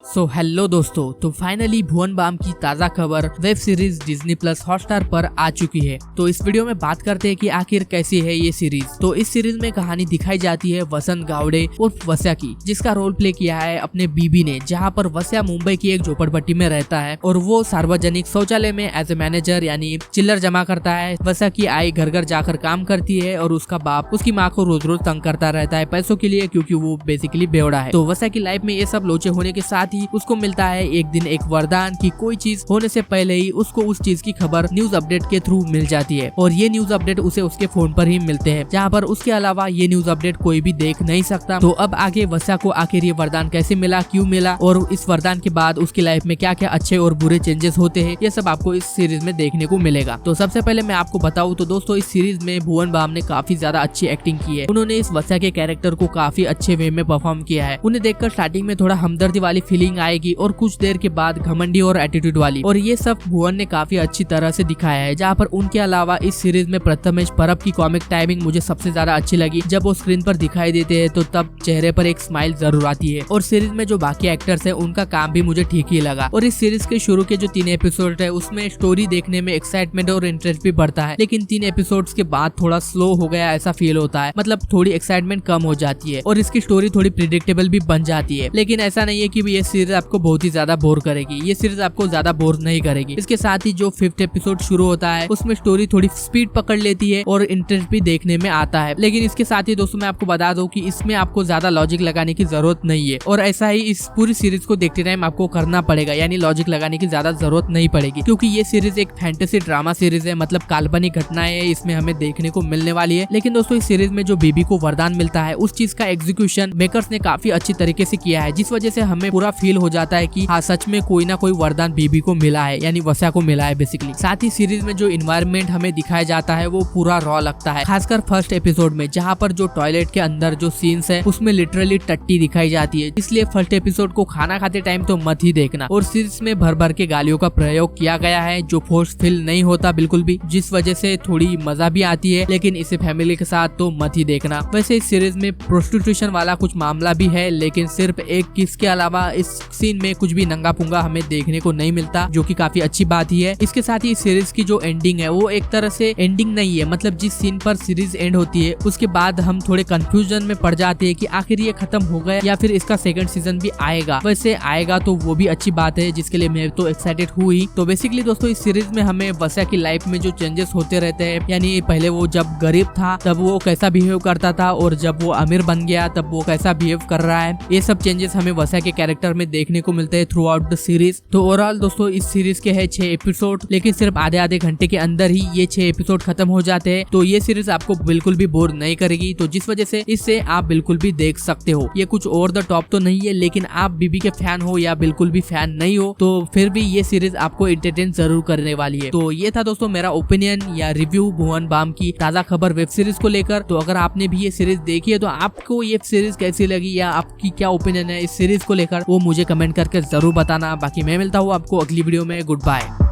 So hello दोस्तों, तो finally भुवन balm की ताज़ा खबर web series Disney plus Hotstar पर आ चुकी है। तो इस वीडियो में बात करते हैं कि आखिर कैसी है ये सीरीज। तो इस सीरीज में कहानी दिखाई जाती है वसंत गावड़े उर्फ वस्या की, जिसका रोल प्ले किया है अपने बीबी ने, जहाँ पर वस्या मुंबई की एक झोपड़पट्टी में रहता है और वो सार्वजनिक शौचालय में एज ए मैनेजर यानी चिल्लर जमा करता है। वस्या की आई घर घर जाकर काम करती है और उसका बाप उसकी माँ को रोज रोज तंग करता रहता है पैसों के लिए, क्योंकि वो बेसिकली बेवड़ा है। तो वस्या की लाइफ में ये सब लोचे होने के साथ ही उसको मिलता है एक दिन एक वरदान की कोई चीज होने से पहले ही उसको उस चीज की खबर न्यूज अपडेट के थ्रू मिल जाती है और ये न्यूज अपडेट उसे उसके फोन पर ही मिलते हैं, जहाँ पर उसके अलावा ये न्यूज अपडेट कोई भी देख नहीं सकता। तो अब आगे वस्या को आखिर ये वरदान कैसे मिला, क्यों मिला और इस वरदान के बाद उसकी लाइफ में क्या क्या अच्छे और बुरे चेंजेस होते हैं, ये सब आपको इस सीरीज में देखने को मिलेगा। तो सबसे पहले मैं आपको बताऊं तो दोस्तों, इस सीरीज में भुवन बाम ने काफी ज्यादा अच्छी एक्टिंग की है। उन्होंने इस वस्या के कैरेक्टर को काफी अच्छे वे में परफॉर्म किया है। उन्हें देखकर स्टार्टिंग में थोड़ा हमदर्दी वाली फीलिंग आएगी और कुछ देर के बाद घमंडी और एटीट्यूड वाली, और ये सब भुवन ने काफी अच्छी तरह से दिखाया है। जहाँ पर उनके अलावा इस सीरीज में प्रथमेश परब की कॉमिक टाइमिंग मुझे सबसे ज्यादा अच्छी लगी। जब वो स्क्रीन पर दिखाई देते हैं तो तब चेहरे पर एक स्माइल जरूर आती है। और सीरीज में जो बाकी एक्टर्स हैं उनका काम भी मुझे ठीक ही लगा। और इस सीरीज के शुरू के जो 3 एपिसोड है उसमें स्टोरी देखने में एक्साइटमेंट और इंटरेस्ट भी बढ़ता है, लेकिन 3 एपिसोड्स के बाद थोड़ा स्लो हो गया ऐसा फील होता है। मतलब थोड़ी एक्साइटमेंट कम हो जाती है और इसकी स्टोरी थोड़ी प्रिडिक्टेबल भी बन जाती है। लेकिन ऐसा नहीं है कि ये सीरीज आपको बहुत ही ज्यादा बोर करेगी, ये सीरीज आपको ज्यादा बोर नहीं करेगी। इसके साथ ही जो 5th एपिसोड शुरू होता है उसमें स्टोरी थोड़ी स्पीड पकड़ लेती है और इंटरेस्ट भी देखने में आता है। लेकिन इसके साथ ही दोस्तों मैं आपको बता दूं कि इसमें आपको ज्यादा लॉजिक लगाने की जरूरत नहीं है, और ऐसा ही इस पूरी सीरीज को देखते टाइम आपको करना पड़ेगा, यानी लॉजिक लगाने की ज्यादा जरूरत नहीं पड़ेगी, क्योंकि ये सीरीज एक फैंटेसी ड्रामा सीरीज है। मतलब काल्पनिक घटनाएं इसमें हमें देखने को मिलने वाली है। लेकिन दोस्तों इस सीरीज में जो बीबी को वरदान मिलता है उस चीज का एग्जीक्यूशन मेकर्स ने काफी अच्छी तरीके से किया है, जिस वजह से हमें पूरा फील हो जाता है कि हाँ सच में कोई ना कोई वरदान बीबी को मिला है, यानी वस्या को मिला है बेसिकली। साथ ही सीरीज में जो इन्वायरमेंट हमें दिखाया जाता है वो पूरा रॉ लगता है, खासकर फर्स्ट एपिसोड में, जहाँ पर जो टॉयलेट के अंदर जो सीन्स है उसमें लिटरली टट्टी दिखाई जाती है। इसलिए फर्स्ट एपिसोड को खाना खाते टाइम तो मत ही देखना। और सीरीज में भर भर के गालियों का प्रयोग किया गया है जो फोर्स फील नहीं होता बिल्कुल भी, जिस वजह से थोड़ी मजा भी आती है, लेकिन इसे फैमिली के साथ तो मत ही देखना। वैसे इस सीरीज में प्रोस्टिट्यूशन वाला कुछ मामला भी है, लेकिन सिर्फ एक किस के अलावा इस सीन में कुछ भी नंगा पुंगा हमें देखने को नहीं मिलता, जो कि काफी अच्छी बात ही है। इसके साथ ही सीरीज की जो एंडिंग है वो एक तरह से एंडिंग नहीं है। मतलब जिस सीन पर सीरीज एंड होती है उसके बाद हम थोड़े कंफ्यूजन में पड़ जाते हैं कि आखिर ये खत्म हो गया या फिर इसका सेकंड सीजन भी आएगा। वैसे आएगा तो वो भी अच्छी बात है, जिसके लिए मैं तो एक्साइटेड हुई। तो बेसिकली दोस्तों इस सीरीज में हमें वस्या की लाइफ में जो चेंजेस होते रहते हैं, यानी पहले वो जब गरीब था तब वो कैसा बिहेव करता था और जब वो अमीर बन गया तब वो कैसा बिहेव कर रहा है, ये सब चेंजेस हमें वस्या के कैरेक्टर में देखने को मिलते हैं थ्रू आउट द सीरीज। तो ओवरऑल दोस्तों इस सीरीज के है 6 एपिसोड, लेकिन सिर्फ आधे घंटे के अंदर ही ये 6 एपिसोड खत्म हो जाते हैं। तो ये सीरीज आपको बिल्कुल भी बोर नहीं करेगी, तो जिस वजह से इससे आप बिल्कुल भी देख सकते हो। ये कुछ ओवर द टॉप तो नहीं है, लेकिन आप बीबी के फैन हो या बिल्कुल भी फैन नहीं हो तो फिर भी ये सीरीज आपको एंटरटेन जरूर करने वाली है। तो ये था दोस्तों मेरा ओपिनियन या रिव्यू भुवन बाम की ताजा खबर वेब सीरीज को लेकर। तो अगर आपने भी ये सीरीज देखी है तो आपको ये सीरीज कैसी लगी या आपकी क्या ओपिनियन है इस सीरीज को लेकर, वो मुझे कमेंट करके जरूर बताना। बाकी मैं मिलता हूँ आपको अगली वीडियो में। Good bye.